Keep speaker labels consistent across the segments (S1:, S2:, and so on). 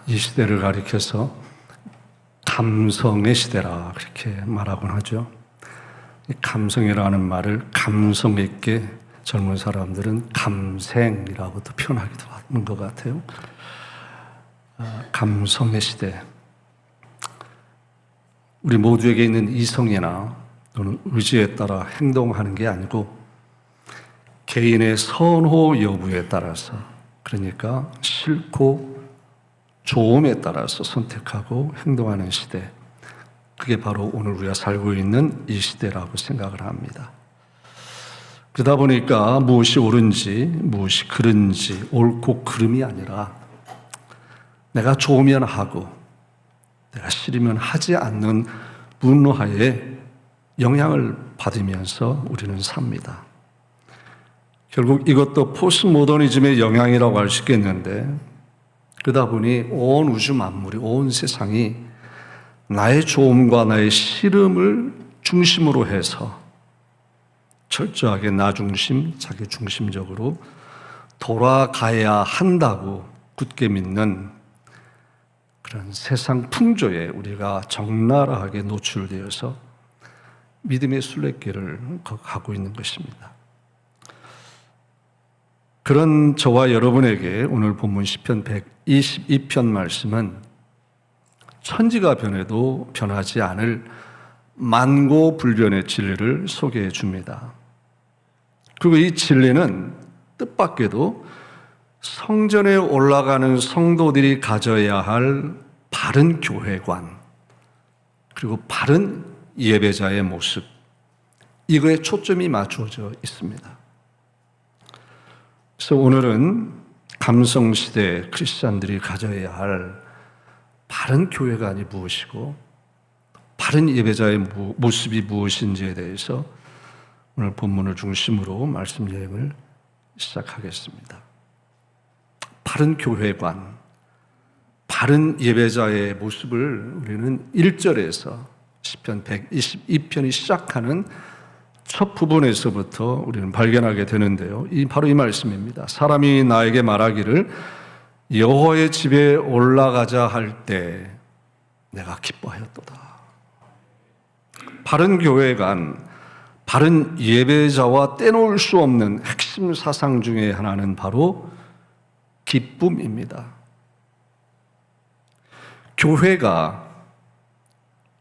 S1: 이 시대를 가리켜서 감성의 시대라 그렇게 말하곤 하죠. 이 감성이라는 말을 감성 있게 젊은 사람들은 감생이라고도 표현하기도 하는 것 같아요. 감성의 시대. 우리 모두에게 있는 이성이나 또는 의지에 따라 행동하는 게 아니고 개인의 선호 여부에 따라서, 그러니까 싫고 좋음에 따라서 선택하고 행동하는 시대, 그게 바로 오늘 우리가 살고 있는 이 시대라고 생각을 합니다. 그러다 보니까 무엇이 옳은지 무엇이 그른지, 옳고 그름이 아니라 내가 좋으면 하고 내가 싫으면 하지 않는 분노하에 영향을 받으면서 우리는 삽니다. 결국 이것도 포스트모더니즘의 영향이라고 할 수 있겠는데, 그러다 보니 온 우주 만물이, 온 세상이 나의 좋음과 나의 싫음을 중심으로 해서 철저하게 나 중심, 자기 중심적으로 돌아가야 한다고 굳게 믿는 그런 세상 풍조에 우리가 적나라하게 노출되어서 믿음의 순례길을 가고 있는 것입니다. 그런 저와 여러분에게 오늘 본문 시편 122편 말씀은 천지가 변해도 변하지 않을 만고불변의 진리를 소개해 줍니다. 그리고 이 진리는 뜻밖에도 성전에 올라가는 성도들이 가져야 할 바른 교회관, 그리고 바른 예배자의 모습, 이거에 초점이 맞추어져 있습니다. 그래서 오늘은 감성시대 크리스찬들이 가져야 할 바른 교회관이 무엇이고 바른 예배자의 모습이 무엇인지에 대해서 오늘 본문을 중심으로 말씀 여행을 시작하겠습니다. 바른 교회관, 바른 예배자의 모습을 우리는 1절에서 시편 122편이 시작하는 첫 부분에서부터 우리는 발견하게 되는데요. 바로 이 말씀입니다. 사람이 나에게 말하기를 여호와의 집에 올라가자 할 때 내가 기뻐하였도다. 바른 교회관, 바른 예배자와 떼놓을 수 없는 핵심 사상 중에 하나는 바로 기쁨입니다. 교회가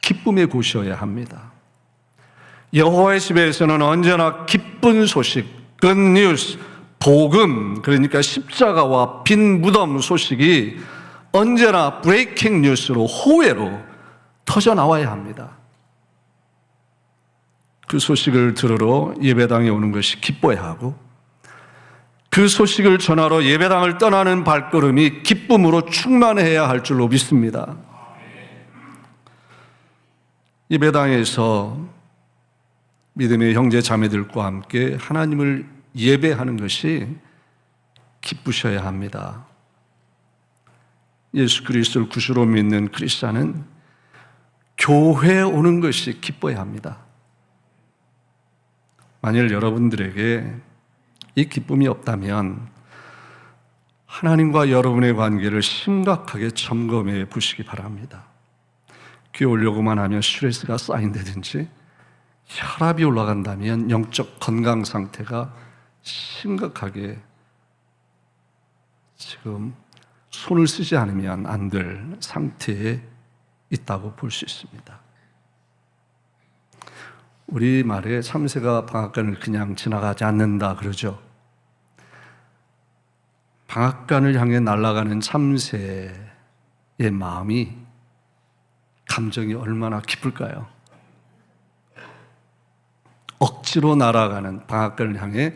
S1: 기쁨의 곳이어야 합니다. 여호와의 집에서는 언제나 기쁜 소식, 굿뉴스, 복음, 그러니까 십자가와 빈 무덤 소식이 언제나 브레이킹 뉴스로, 호외로 터져 나와야 합니다. 그 소식을 들으러 예배당에 오는 것이 기뻐야 하고, 그 소식을 전하러 예배당을 떠나는 발걸음이 기쁨으로 충만해야 할 줄로 믿습니다. 예배당에서 믿음의 형제 자매들과 함께 하나님을 예배하는 것이 기쁘셔야 합니다. 예수 그리스도를 구주로 믿는 크리스찬은 교회에 오는 것이 기뻐야 합니다. 만일 여러분들에게 이 기쁨이 없다면 하나님과 여러분의 관계를 심각하게 점검해 보시기 바랍니다. 교회 오려고만 하면 스트레스가 쌓인다든지 혈압이 올라간다면 영적 건강 상태가 심각하게 지금 손을 쓰지 않으면 안 될 상태에 있다고 볼 수 있습니다. 우리말에 참새가 방앗간을 그냥 지나가지 않는다 그러죠. 방앗간을 향해 날아가는 참새의 마음이, 감정이 얼마나 깊을까요? 억지로 날아가는, 방앗간을 향해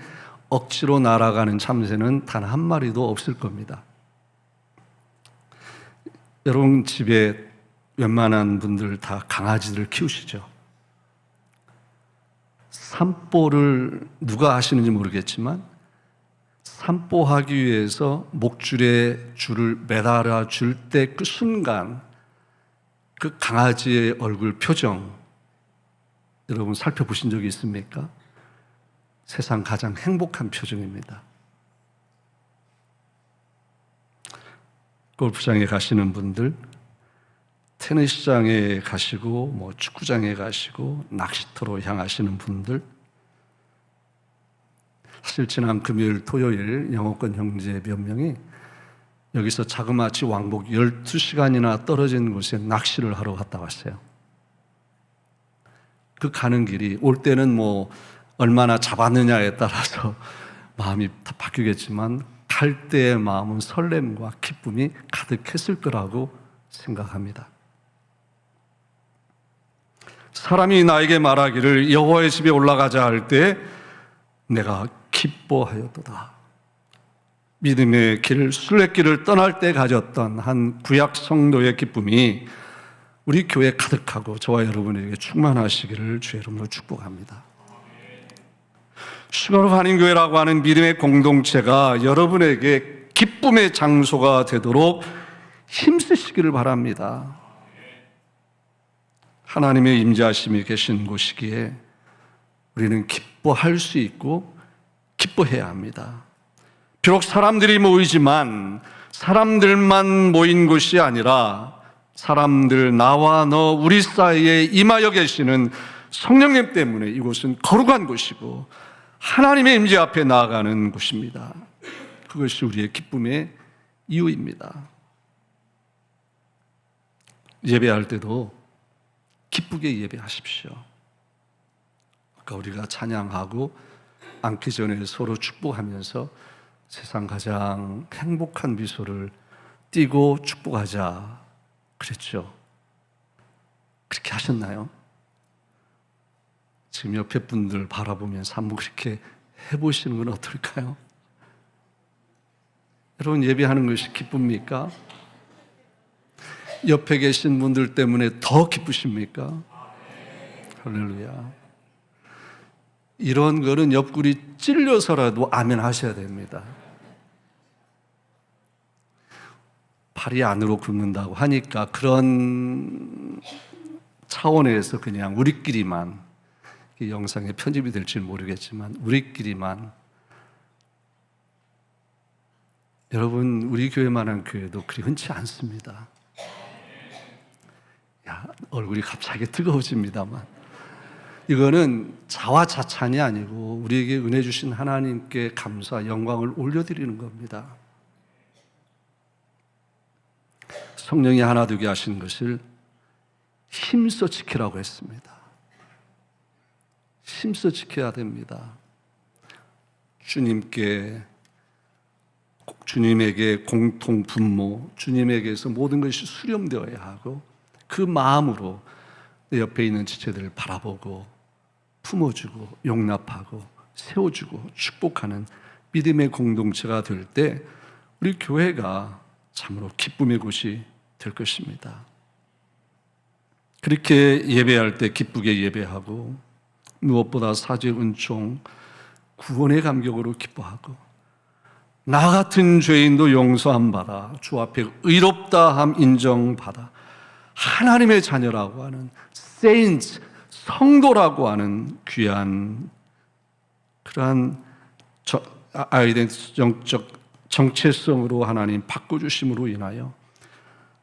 S1: 억지로 날아가는 참새는 단 한 마리도 없을 겁니다. 여러분 집에 웬만한 분들 다 강아지들 키우시죠? 산보를 누가 하시는지 모르겠지만 산보하기 위해서 목줄에 줄을 매달아 줄 때 그 순간 그 강아지의 얼굴 표정 여러분 살펴보신 적이 있습니까? 세상 가장 행복한 표정입니다. 골프장에 가시는 분들, 테니스장에 가시고 축구장에 가시고 낚시터로 향하시는 분들, 사실 지난 금요일, 토요일 영어권 형제 몇 명이 여기서 자그마치 왕복 12시간이나 떨어진 곳에 낚시를 하러 갔다 왔어요. 그 가는 길이 올 때는 얼마나 잡았느냐에 따라서 마음이 다 바뀌겠지만 갈 때의 마음은 설렘과 기쁨이 가득했을 거라고 생각합니다. 사람이 나에게 말하기를 여호와의 집에 올라가자 할 때 내가 기뻐하였도다. 믿음의 길, 순례길을 떠날 때 가졌던 한 구약 성도의 기쁨이 우리 교회에 가득하고 저와 여러분에게 충만하시기를 주의 이름으로 축복합니다. 슈가로 한인교회라고 하는 믿음의 공동체가 여러분에게 기쁨의 장소가 되도록 힘쓰시기를 바랍니다. 하나님의 임재하심이 계신 곳이기에 우리는 기뻐할 수 있고 기뻐해야 합니다. 비록 사람들이 모이지만 사람들만 모인 곳이 아니라 사람들, 나와 너, 우리 사이에 임하여 계시는 성령님 때문에 이곳은 거룩한 곳이고 하나님의 임재 앞에 나아가는 곳입니다. 그것이 우리의 기쁨의 이유입니다. 예배할 때도 기쁘게 예배하십시오. 아까 우리가 찬양하고 앉기 전에 서로 축복하면서 세상 가장 행복한 미소를 띠고 축복하자 그랬죠. 그렇게 하셨나요? 지금 옆에 분들 바라보면서 한번 그렇게 해보시는 건 어떨까요? 여러분, 예배하는 것이 기쁩니까? 옆에 계신 분들 때문에 더 기쁘십니까? 할렐루야. 이런 거는 옆구리 찔려서라도 아멘 하셔야 됩니다. 발이 안으로 굽는다고 하니까 그런 차원에서 그냥 우리끼리만, 이 영상에 편집이 될지는 모르겠지만 우리끼리만, 여러분, 우리 교회만한 교회도 그리 흔치 않습니다. 얼굴이 갑자기 뜨거워집니다만 이거는 자화자찬이 아니고 우리에게 은혜 주신 하나님께 감사, 영광을 올려드리는 겁니다. 성령이 하나 되게 하신 것을 힘써 지키라고 했습니다. 힘써 지켜야 됩니다. 주님에게 공통 분모, 주님에게서 모든 것이 수렴되어야 하고 그 마음으로 내 옆에 있는 지체들을 바라보고 품어주고 용납하고 세워주고 축복하는 믿음의 공동체가 될 때 우리 교회가 참으로 기쁨의 곳이 될 것입니다. 그렇게 예배할 때 기쁘게 예배하고 무엇보다 사죄, 은총, 구원의 감격으로 기뻐하고 나 같은 죄인도 용서함 받아 주 앞에 의롭다함 인정받아 하나님의 자녀라고 하는 saints, 성도라고 하는 귀한 그러한 아이덴티티적 정체성으로 하나님 바꿔주심으로 인하여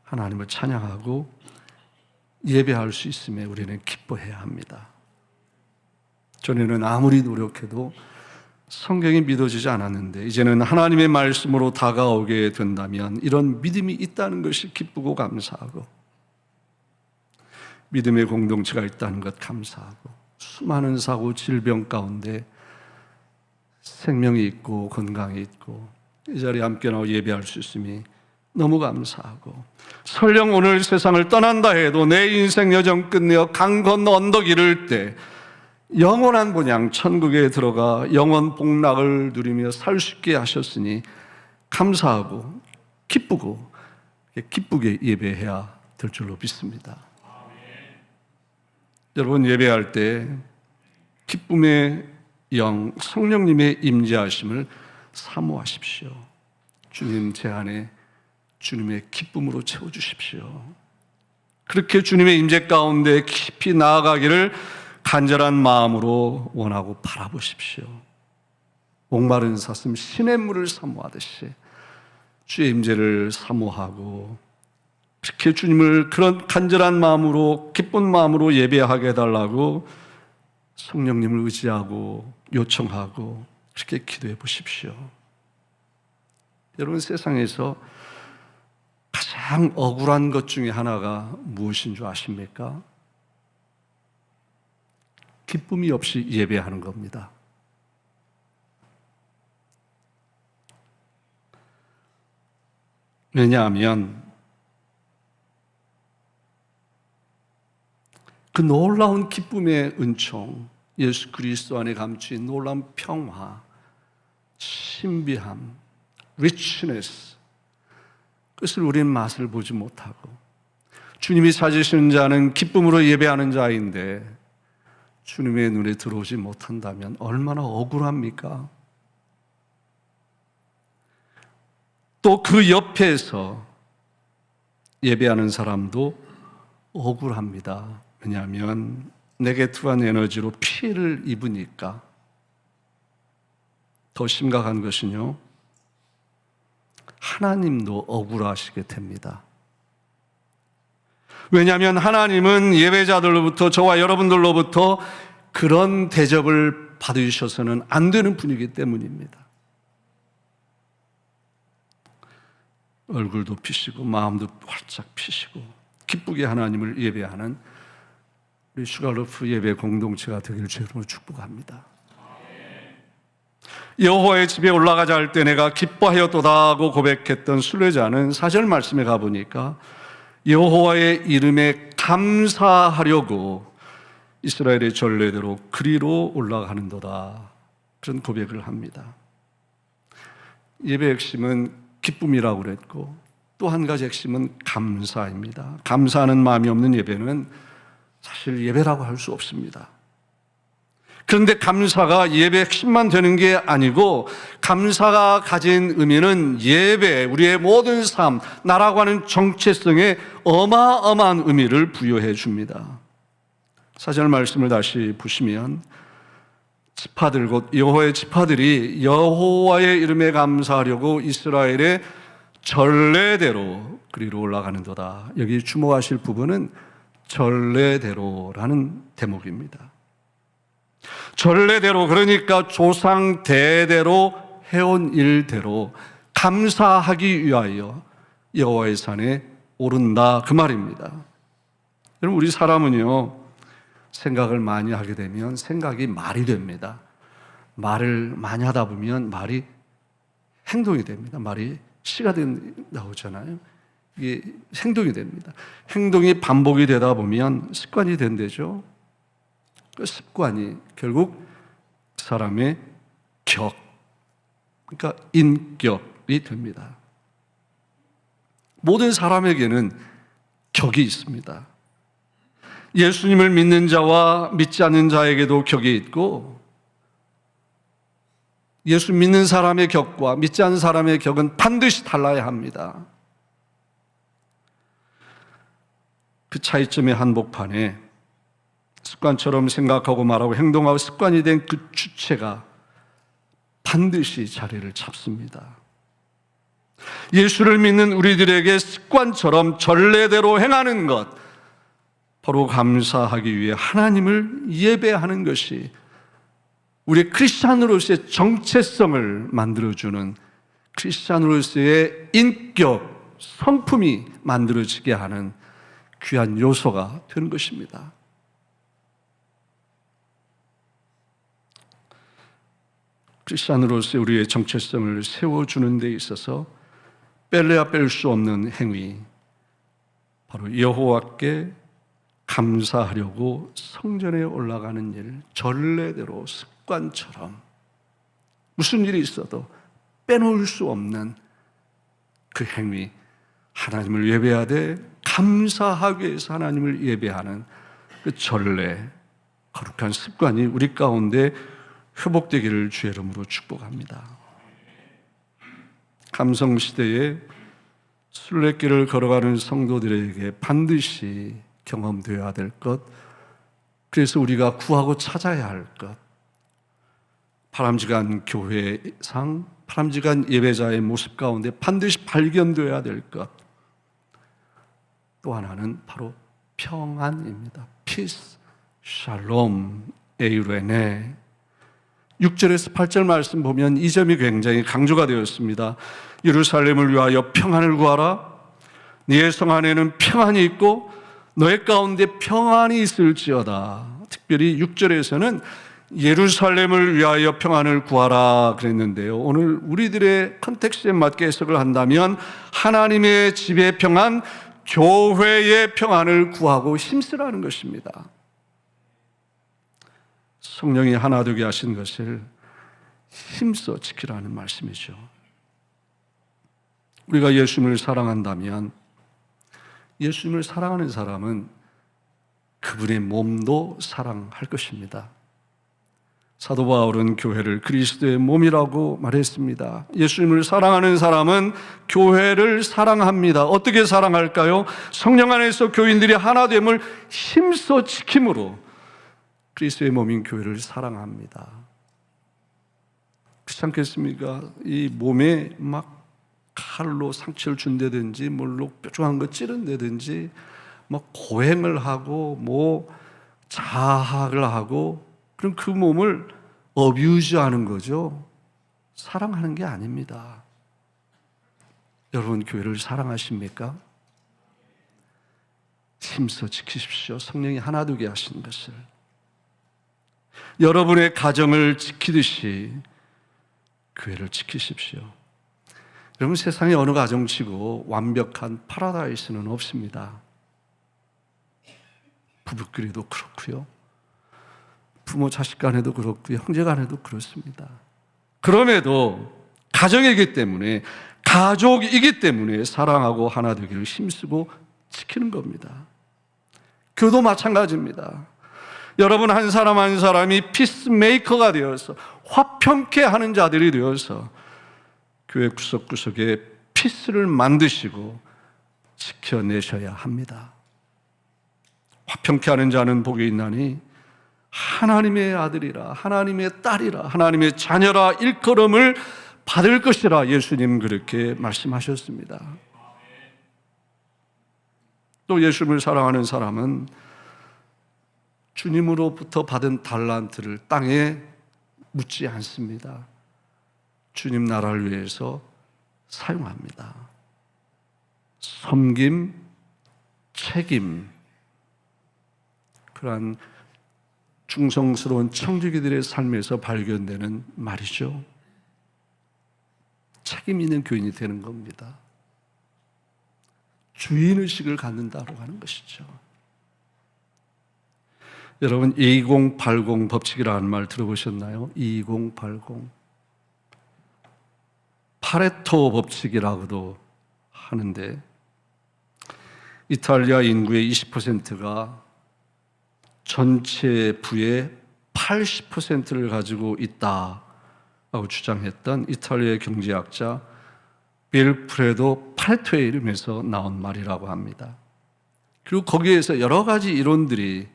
S1: 하나님을 찬양하고 예배할 수 있음에 우리는 기뻐해야 합니다. 전에는 아무리 노력해도 성경이 믿어지지 않았는데 이제는 하나님의 말씀으로 다가오게 된다면 이런 믿음이 있다는 것이 기쁘고 감사하고 믿음의 공동체가 있다는 것 감사하고 수많은 사고, 질병 가운데 생명이 있고 건강이 있고 이 자리에 함께 나와 예배할 수 있음이 너무 감사하고 설령 오늘 세상을 떠난다 해도 내 인생 여정 끝내어 강 건너 언덕 이를 때 영원한 본향 천국에 들어가 영원 복락을 누리며 살 수 있게 하셨으니 감사하고 기쁘고 기쁘게 예배해야 될 줄로 믿습니다. 여러분, 예배할 때 기쁨의 영 성령님의 임재하심을 사모하십시오. 주님 제 안에 주님의 기쁨으로 채워주십시오. 그렇게 주님의 임재 가운데 깊이 나아가기를 간절한 마음으로 원하고 바라보십시오. 목마른 사슴 시냇물을 사모하듯이 주의 임재를 사모하고 그렇게 주님을 그런 간절한 마음으로 기쁜 마음으로 예배하게 해달라고 성령님을 의지하고 요청하고 그렇게 기도해 보십시오. 여러분, 세상에서 가장 억울한 것 중에 하나가 무엇인 줄 아십니까? 기쁨이 없이 예배하는 겁니다. 왜냐하면 그 놀라운 기쁨의 은총, 예수 그리스도 안에 감추인 놀라운 평화, 신비함, richness, 그것을 우리는 맛을 보지 못하고 주님이 찾으시는 자는 기쁨으로 예배하는 자인데 주님의 눈에 들어오지 못한다면 얼마나 억울합니까? 또 그 옆에서 예배하는 사람도 억울합니다. 왜냐하면 네게티브한 에너지로 피해를 입으니까. 더 심각한 것은요, 하나님도 억울하시게 됩니다. 왜냐하면 하나님은 예배자들로부터, 저와 여러분들로부터 그런 대접을 받으셔서는 안 되는 분이기 때문입니다. 얼굴도 피시고 마음도 활짝 피시고 기쁘게 하나님을 예배하는 우리 슈갈로프 예배 공동체가 되기를 주님으로 축복합니다. 여호와의 집에 올라가자 할 때 내가 기뻐하였도다 하고 고백했던 순례자는 4절 말씀에 가보니까 여호와의 이름에 감사하려고 이스라엘의 전례대로 그리로 올라가는도다, 그런 고백을 합니다. 예배의 핵심은 기쁨이라고 그랬고 또 한 가지 핵심은 감사입니다. 감사하는 마음이 없는 예배는 사실 예배라고 할 수 없습니다. 그런데 감사가 예배의 핵심만 되는 게 아니고 감사가 가진 의미는 예배, 우리의 모든 삶, 나라고 하는 정체성에 어마어마한 의미를 부여해 줍니다. 4절 말씀을 다시 보시면 지파들, 곧 여호와의 지파들이 여호와의 이름에 감사하려고 이스라엘의 전례대로 그리로 올라가는도다. 여기 주목하실 부분은 전례대로라는 대목입니다. 전례대로, 그러니까 조상 대대로 해온 일대로 감사하기 위하여 여호와의 산에 오른다, 그 말입니다. 여러분, 우리 사람은요, 생각을 많이 하게 되면 생각이 말이 됩니다. 말을 많이 하다 보면 말이 행동이 됩니다. 말이 시가 나오잖아요. 이게 행동이 됩니다. 행동이 반복이 되다 보면 습관이 된대죠. 그 습관이 결국 사람의 격, 그러니까 인격이 됩니다. 모든 사람에게는 격이 있습니다. 예수님을 믿는 자와 믿지 않는 자에게도 격이 있고, 예수 믿는 사람의 격과 믿지 않는 사람의 격은 반드시 달라야 합니다. 그 차이점의 한복판에 습관처럼 생각하고 말하고 행동하고 습관이 된 그 주체가 반드시 자리를 잡습니다. 예수를 믿는 우리들에게 습관처럼 전례대로 행하는 것, 바로 감사하기 위해 하나님을 예배하는 것이 우리 크리스찬으로서의 정체성을 만들어주는, 크리스찬으로서의 인격, 성품이 만들어지게 하는 귀한 요소가 되는 것입니다. 크리스찬으로서의 우리의 정체성을 세워주는 데 있어서 뺄래야 뺄 수 없는 행위, 바로 여호와께 감사하려고 성전에 올라가는 일, 전례대로 습관처럼 무슨 일이 있어도 빼놓을 수 없는 그 행위, 하나님을 예배하되 감사하기 위해서 하나님을 예배하는 그 전례, 거룩한 습관이 우리 가운데 회복되기를 주의 이름으로 축복합니다. 감성시대에 순례길을 걸어가는 성도들에게 반드시 경험되어야 될 것, 그래서 우리가 구하고 찾아야 할 것, 바람직한 교회상, 바람직한 예배자의 모습 가운데 반드시 발견되어야 될 것. 또 하나는 바로 평안입니다. Peace, Shalom, 에이레네. 6절에서 8절 말씀 보면 이 점이 굉장히 강조가 되었습니다. 예루살렘을 위하여 평안을 구하라. 네 성 안에는 평안이 있고 너의 가운데 평안이 있을지어다. 특별히 6절에서는 예루살렘을 위하여 평안을 구하라 그랬는데요. 오늘 우리들의 컨텍스트에 맞게 해석을 한다면 하나님의 집의 평안, 교회의 평안을 구하고 힘쓰라는 것입니다. 성령이 하나 되게 하신 것을 힘써 지키라는 말씀이죠. 우리가 예수님을 사랑한다면 예수님을 사랑하는 사람은 그분의 몸도 사랑할 것입니다. 사도 바울은 교회를 그리스도의 몸이라고 말했습니다. 예수님을 사랑하는 사람은 교회를 사랑합니다. 어떻게 사랑할까요? 성령 안에서 교인들이 하나됨을 힘써 지킴으로 그리스도의 몸인 교회를 사랑합니다. 그렇지 않겠습니까? 이 몸에 막 칼로 상처를 준다든지 뭘로 뾰족한 거 찌른다든지 막 고행을 하고 뭐 자학을 하고 그럼 그 몸을 어뷰즈하는 거죠. 사랑하는 게 아닙니다. 여러분 교회를 사랑하십니까? 힘써 지키십시오. 성령이 하나 되게 하신 것을. 여러분의 가정을 지키듯이 교회를 지키십시오. 여러분 세상에 어느 가정치고 완벽한 파라다이스는 없습니다. 부부끼리도 그렇고요. 부모 자식 간에도 그렇고요. 형제 간에도 그렇습니다. 그럼에도 가정이기 때문에 가족이기 때문에 사랑하고 하나 되기를 힘쓰고 지키는 겁니다. 교도 마찬가지입니다. 여러분 한 사람 한 사람이 피스메이커가 되어서 화평케 하는 자들이 되어서 교회 구석구석에 피스를 만드시고 지켜내셔야 합니다. 화평케 하는 자는 복이 있나니 하나님의 아들이라 하나님의 딸이라 하나님의 자녀라 일컬음을 받을 것이라 예수님 그렇게 말씀하셨습니다. 또 예수님을 사랑하는 사람은 주님으로부터 받은 달란트를 땅에 묻지 않습니다. 주님 나라를 위해서 사용합니다. 섬김, 책임, 그러한 충성스러운 청지기들의 삶에서 발견되는 말이죠. 책임 있는 교인이 되는 겁니다. 주인의식을 갖는다고 하는 것이죠. 여러분 2080 법칙이라는 말 들어보셨나요? 2080 파레토 법칙이라고도 하는데 이탈리아 인구의 20%가 전체 부의 80%를 가지고 있다라고 주장했던 이탈리아의 경제학자 빌프레도 파레토의 이름에서 나온 말이라고 합니다. 그리고 거기에서 여러 가지 이론들이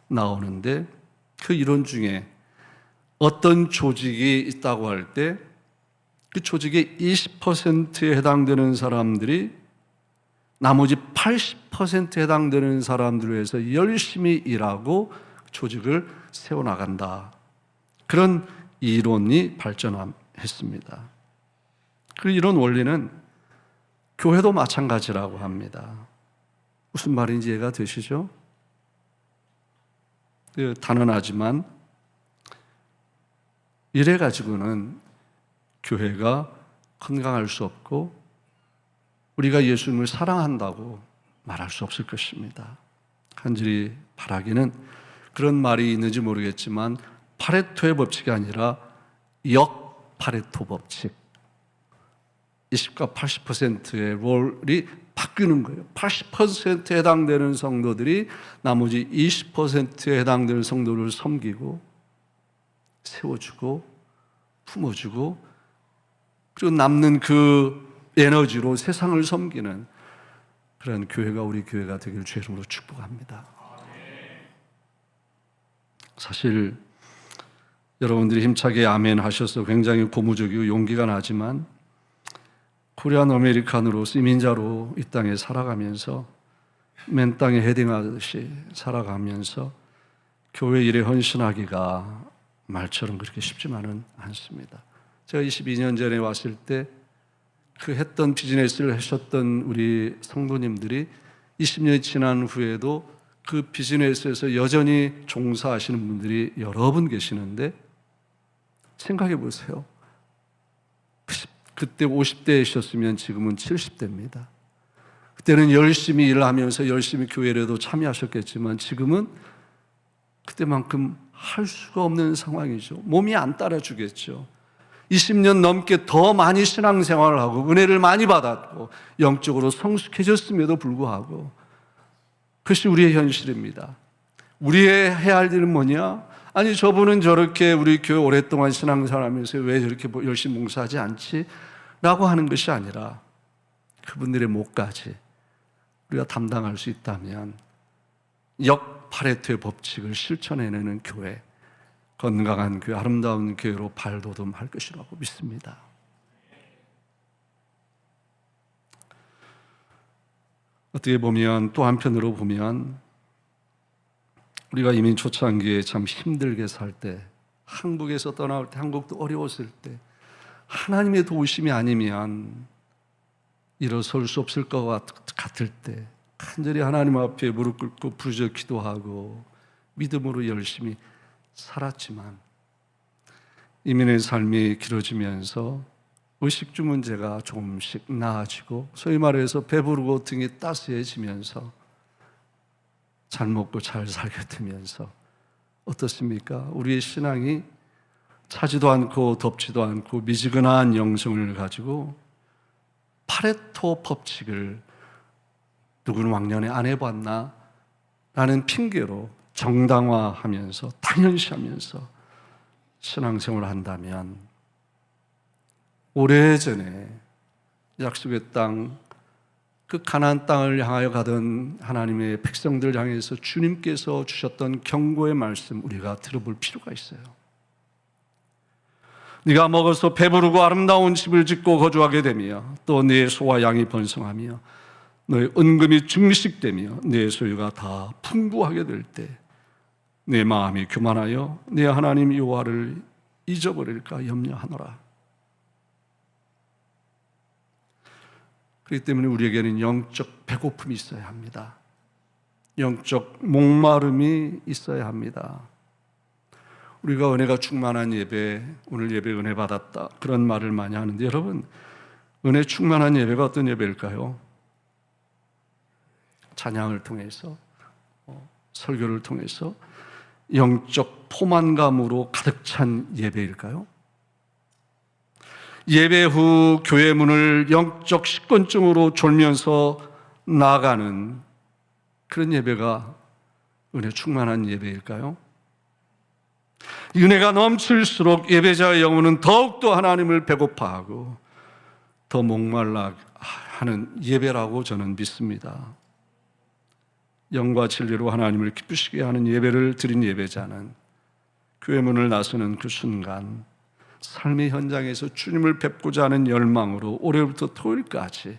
S1: 나오는데 그 이론 중에 어떤 조직이 있다고 할 때 그 조직의 20%에 해당되는 사람들이 나머지 80%에 해당되는 사람들을 위해서 열심히 일하고 조직을 세워나간다. 그런 이론이 발전했습니다. 그 이런 원리는 교회도 마찬가지라고 합니다. 무슨 말인지 이해가 되시죠? 단언하지만 이래 가지고는 교회가 건강할 수 없고 우리가 예수님을 사랑한다고 말할 수 없을 것입니다. 간절히 바라기는 그런 말이 있는지 모르겠지만 파레토의 법칙이 아니라 역파레토 법칙, 20과 80%의 롤이 바뀌는 거예요. 80%에 해당되는 성도들이 나머지 20%에 해당되는 성도를 섬기고 세워주고 품어주고 그리고 남는 그 에너지로 세상을 섬기는 그런 교회가 우리 교회가 되기를 주의 이름으로 축복합니다. 사실 여러분들이 힘차게 아멘 하셔서 굉장히 고무적이고 용기가 나지만 코리안 아메리칸으로서 이민자로 이 땅에 살아가면서 맨 땅에 헤딩하듯이 살아가면서 교회 일에 헌신하기가 말처럼 그렇게 쉽지만은 않습니다. 제가 22년 전에 왔을 때 그 했던 비즈니스를 하셨던 우리 성도님들이 20년이 지난 후에도 그 비즈니스에서 여전히 종사하시는 분들이 여러 분 계시는데 생각해 보세요. 그때 50대이셨으면 지금은 70대입니다. 그때는 열심히 일하면서 열심히 교회에도 참여하셨겠지만 지금은 그때만큼 할 수가 없는 상황이죠. 몸이 안 따라주겠죠. 20년 넘게 더 많이 신앙생활을 하고 은혜를 많이 받았고 영적으로 성숙해졌음에도 불구하고 그것이 우리의 현실입니다. 우리의 해야 할 일은 뭐냐? 아니 저분은 저렇게 우리 교회 오랫동안 신앙생활하면서 왜 저렇게 열심히 봉사하지 않지? 라고 하는 것이 아니라 그분들의 몫까지 우리가 담당할 수 있다면 파레토의 법칙을 실천해내는 교회, 건강한 교회, 아름다운 교회로 발돋움할 것이라고 믿습니다. 어떻게 보면 또 한편으로 보면 우리가 이민 초창기에 참 힘들게 살 때, 한국에서 떠나올 때, 한국도 어려웠을 때 하나님의 도우심이 아니면 일어설 수 없을 것 같을 때 간절히 하나님 앞에 무릎 꿇고 부르짖어 기도하고 믿음으로 열심히 살았지만 이민의 삶이 길어지면서 의식주 문제가 조금씩 나아지고 소위 말해서 배부르고 등이 따스해지면서 잘 먹고 잘 살게 되면서 어떻습니까? 우리의 신앙이 차지도 않고 덥지도 않고 미지근한 영성을 가지고 파레토 법칙을 누구는 왕년에 안 해봤나? 라는 핑계로 정당화하면서 당연시하면서 신앙생활을 한다면 오래전에 약속의 땅, 그 가나안 땅을 향하여 가던 하나님의 백성들을 향해서 주님께서 주셨던 경고의 말씀 우리가 들어볼 필요가 있어요. 네가 먹어서 배부르고 아름다운 집을 짓고 거주하게 되며 또 네 소와 양이 번성하며 너의 은금이 증식되며 네 소유가 다 풍부하게 될 때 내 마음이 교만하여 내 하나님 여호와를 잊어버릴까 염려하노라. 그렇기 때문에 우리에게는 영적 배고픔이 있어야 합니다. 영적 목마름이 있어야 합니다. 우리가 은혜가 충만한 예배, 오늘 예배 은혜 받았다 그런 말을 많이 하는데 여러분, 은혜 충만한 예배가 어떤 예배일까요? 찬양을 통해서, 설교를 통해서 영적 포만감으로 가득 찬 예배일까요? 예배 후 교회 문을 영적 식곤증으로 졸면서 나아가는 그런 예배가 은혜 충만한 예배일까요? 은혜가 넘칠수록 예배자의 영혼은 더욱더 하나님을 배고파하고 더 목말라 하는 예배라고 저는 믿습니다. 영과 진리로 하나님을 기쁘시게 하는 예배를 드린 예배자는 교회 문을 나서는 그 순간 삶의 현장에서 주님을 뵙고자 하는 열망으로 올해부터 토요일까지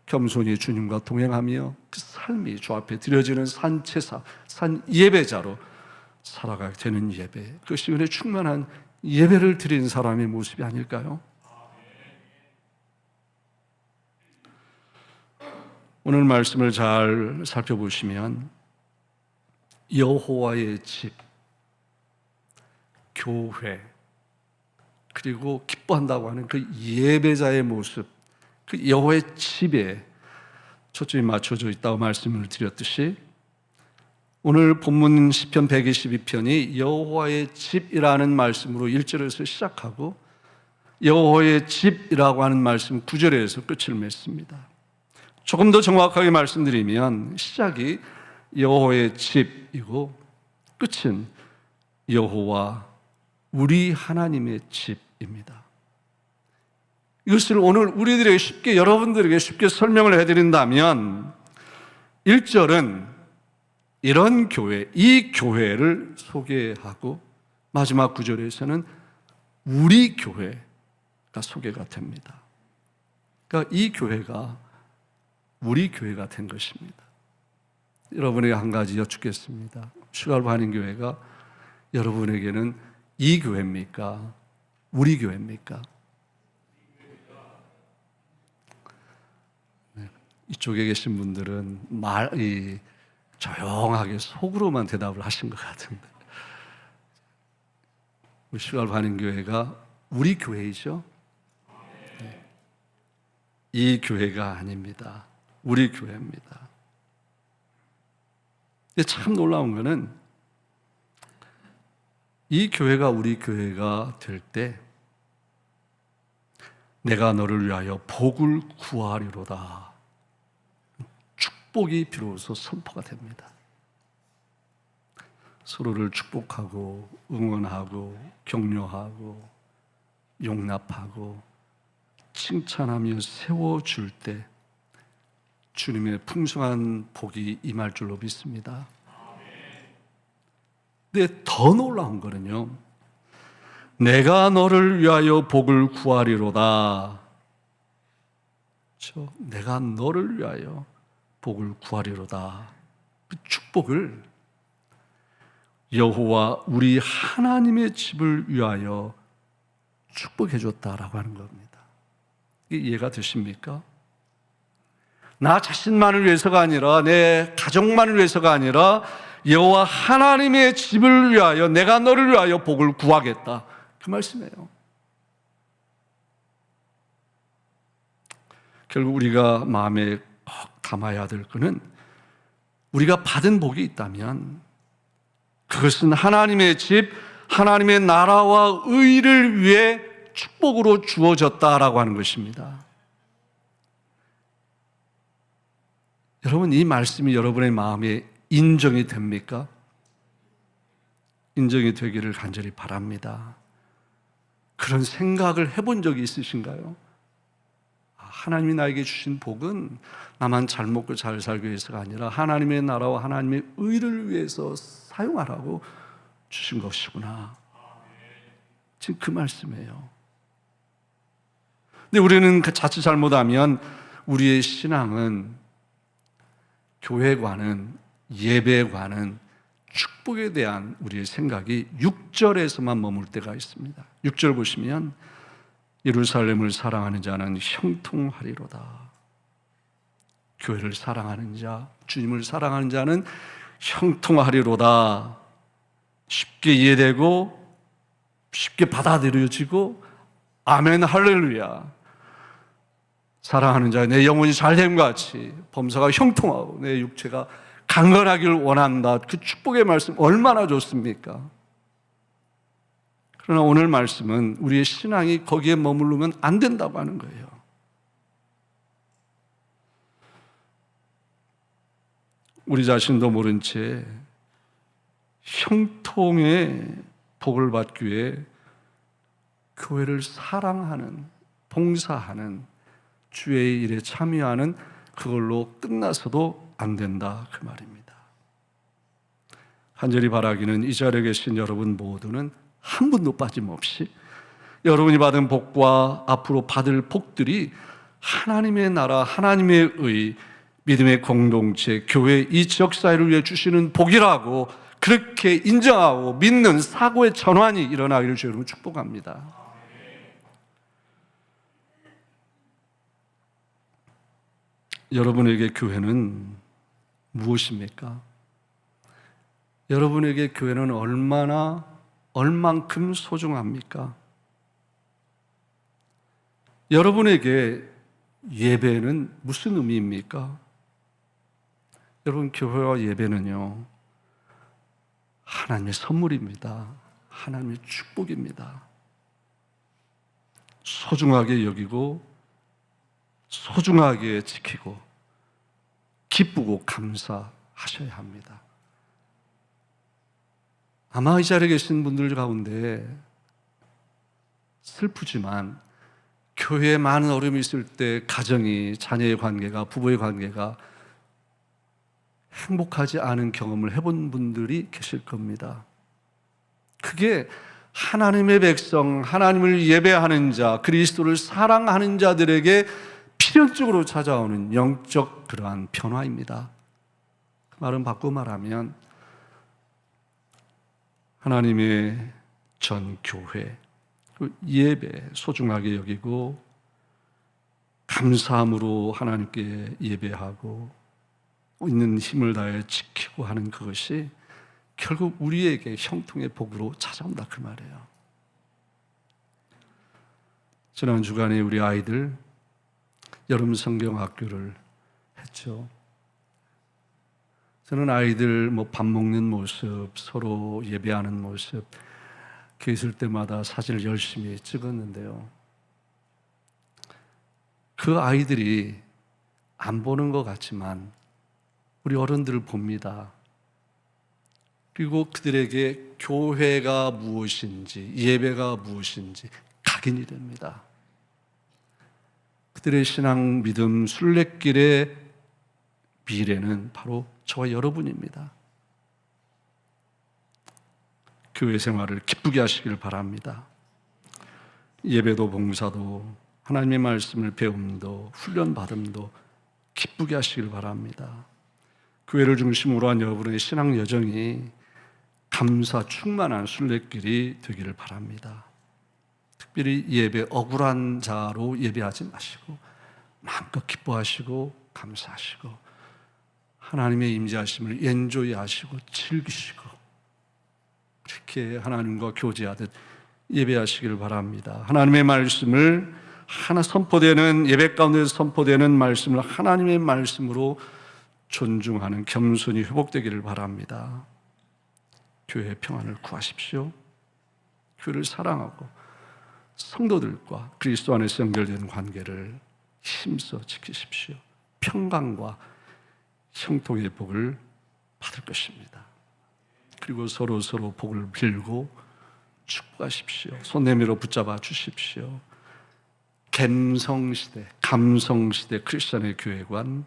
S1: 겸손히 주님과 동행하며 그 삶이 주 앞에 드려지는 산제사, 산 예배자로 살아가게 되는 예배, 그것이 은혜 충만한 예배를 드린 사람의 모습이 아닐까요? 오늘 말씀을 잘 살펴보시면 여호와의 집, 교회, 그리고 기뻐한다고 하는 그 예배자의 모습, 그 여호와의 집에 초점이 맞춰져 있다고 말씀을 드렸듯이 오늘 본문 시편 122편이 여호와의 집이라는 말씀으로 1절에서 시작하고 여호와의 집이라고 하는 말씀 9절에서 끝을 맺습니다. 조금 더 정확하게 말씀드리면 시작이 여호와의 집이고 끝은 여호와 우리 하나님의 집입니다. 이것을 오늘 우리들에게 쉽게, 여러분들에게 쉽게 설명을 해드린다면 1절은 이런 교회, 이 교회를 소개하고 마지막 구절에서는 우리 교회가 소개가 됩니다. 그러니까 이 교회가 우리 교회가 된 것입니다. 여러분에게 한 가지 여쭙겠습니다. 슈가로 하는 교회가 여러분에게는 이 교회입니까? 우리 교회입니까? 네. 이쪽에 계신 분들은 조용하게 속으로만 대답을 하신 것 같은데, 우리 슈가로 하는 교회가 우리 교회이죠? 네. 이 교회가 아닙니다. 우리 교회입니다. 근데 참 놀라운 거는 이 교회가 우리 교회가 될 때 내가 너를 위하여 복을 구하리로다. 축복이 비로소 선포가 됩니다. 서로를 축복하고 응원하고 격려하고 용납하고 칭찬하며 세워줄 때 주님의 풍성한 복이 임할 줄로 믿습니다. 근데 더 놀라운 거는요, 내가 너를 위하여 복을 구하리로다. 그렇죠? 내가 너를 위하여 복을 구하리로다. 그 축복을 여호와 우리 하나님의 집을 위하여 축복해 줬다라고 하는 겁니다. 이게 이해가 되십니까? 나 자신만을 위해서가 아니라, 내 가족만을 위해서가 아니라 여호와 하나님의 집을 위하여 내가 너를 위하여 복을 구하겠다, 그 말씀이에요. 결국 우리가 마음에 꼭 담아야 될 것은, 우리가 받은 복이 있다면 그것은 하나님의 집, 하나님의 나라와 의를 위해 축복으로 주어졌다라고 하는 것입니다. 여러분, 이 말씀이 여러분의 마음에 인정이 됩니까? 인정이 되기를 간절히 바랍니다. 그런 생각을 해본 적이 있으신가요? 하나님이 나에게 주신 복은 나만 잘 먹고 잘 살기 위해서가 아니라 하나님의 나라와 하나님의 의를 위해서 사용하라고 주신 것이구나. 지금 그 말씀이에요. 근데 우리는 자칫 잘못하면 우리의 신앙은, 교회관은, 예배관은 축복에 대한 우리의 생각이 6절에서만 머물 때가 있습니다. 6절 보시면 예루살렘을 사랑하는 자는 형통하리로다. 교회를 사랑하는 자, 주님을 사랑하는 자는 형통하리로다. 쉽게 이해되고 쉽게 받아들여지고 아멘 할렐루야. 사랑하는 자, 내 영혼이 잘됨 같이 범사가 형통하고 내 육체가 강건하기를 원한다. 그 축복의 말씀 얼마나 좋습니까? 그러나 오늘 말씀은 우리의 신앙이 거기에 머무르면 안 된다고 하는 거예요. 우리 자신도 모른 채 형통의 복을 받기 위해 교회를 사랑하는, 봉사하는, 주의 일에 참여하는 그걸로 끝나서도 안 된다, 그 말입니다. 간절히 바라기는 이 자리에 계신 여러분 모두는 한 분도 빠짐없이 여러분이 받은 복과 앞으로 받을 복들이 하나님의 나라, 하나님의 의, 믿음의 공동체, 교회 이 지역사회를 위해 주시는 복이라고 그렇게 인정하고 믿는 사고의 전환이 일어나기를 주 여러분 축복합니다. 여러분에게 교회는 무엇입니까? 여러분에게 교회는 얼만큼 소중합니까? 여러분에게 예배는 무슨 의미입니까? 여러분, 교회와 예배는요, 하나님의 선물입니다. 하나님의 축복입니다. 소중하게 여기고 소중하게 지키고 기쁘고 감사하셔야 합니다. 아마 이 자리에 계신 분들 가운데 슬프지만 교회에 많은 어려움이 있을 때 가정이, 자녀의 관계가, 부부의 관계가 행복하지 않은 경험을 해본 분들이 계실 겁니다. 그게 하나님의 백성, 하나님을 예배하는 자, 그리스도를 사랑하는 자들에게 필연적으로 찾아오는 영적 그러한 변화입니다. 그 말은 바꾸고 말하면 하나님의 전 교회, 그 예배 소중하게 여기고 감사함으로 하나님께 예배하고 있는 힘을 다해 지키고 하는 그것이 결국 우리에게 형통의 복으로 찾아온다 그 말이에요. 지난 주간에 우리 아이들 여름 성경 학교를 했죠. 저는 아이들 밥 먹는 모습, 서로 예배하는 모습 그 있을 때마다 사진을 열심히 찍었는데요. 그 아이들이 안 보는 것 같지만 우리 어른들을 봅니다. 그리고 그들에게 교회가 무엇인지, 예배가 무엇인지 각인이 됩니다. 그들의 신앙, 믿음, 순례길의 미래는 바로 저와 여러분입니다. 교회 생활을 기쁘게 하시길 바랍니다. 예배도 봉사도 하나님의 말씀을 배움도 훈련받음도 기쁘게 하시길 바랍니다. 교회를 중심으로 한 여러분의 신앙 여정이 감사 충만한 순례길이 되기를 바랍니다. 특별히 예배 억울한 자로 예배하지 마시고 마음껏 기뻐하시고 감사하시고 하나님의 임재하심을 엔조이 하시고 즐기시고 그렇게 하나님과 교제하듯 예배하시기를 바랍니다. 하나님의 말씀을 하나 선포되는 예배 가운데 선포되는 말씀을 하나님의 말씀으로 존중하는 겸손이 회복되기를 바랍니다. 교회의 평안을 구하십시오. 교회를 사랑하고 성도들과 그리스도 안에서 연결된 관계를 힘써 지키십시오. 평강과 형통의 복을 받을 것입니다. 그리고 서로 복을 빌고 축복하십시오. 손 내밀어 붙잡아 주십시오. 감성시대 크리스천의 교회관,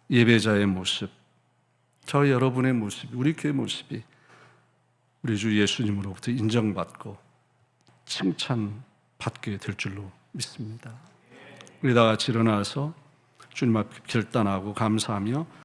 S1: 예배자의 모습, 저 여러분의 모습, 우리 교회 모습이 우리 주 예수님으로부터 인정받고 칭찬받게 될 줄로 믿습니다. 우리 다 같이 일어나서 주님 앞에 결단하고 감사하며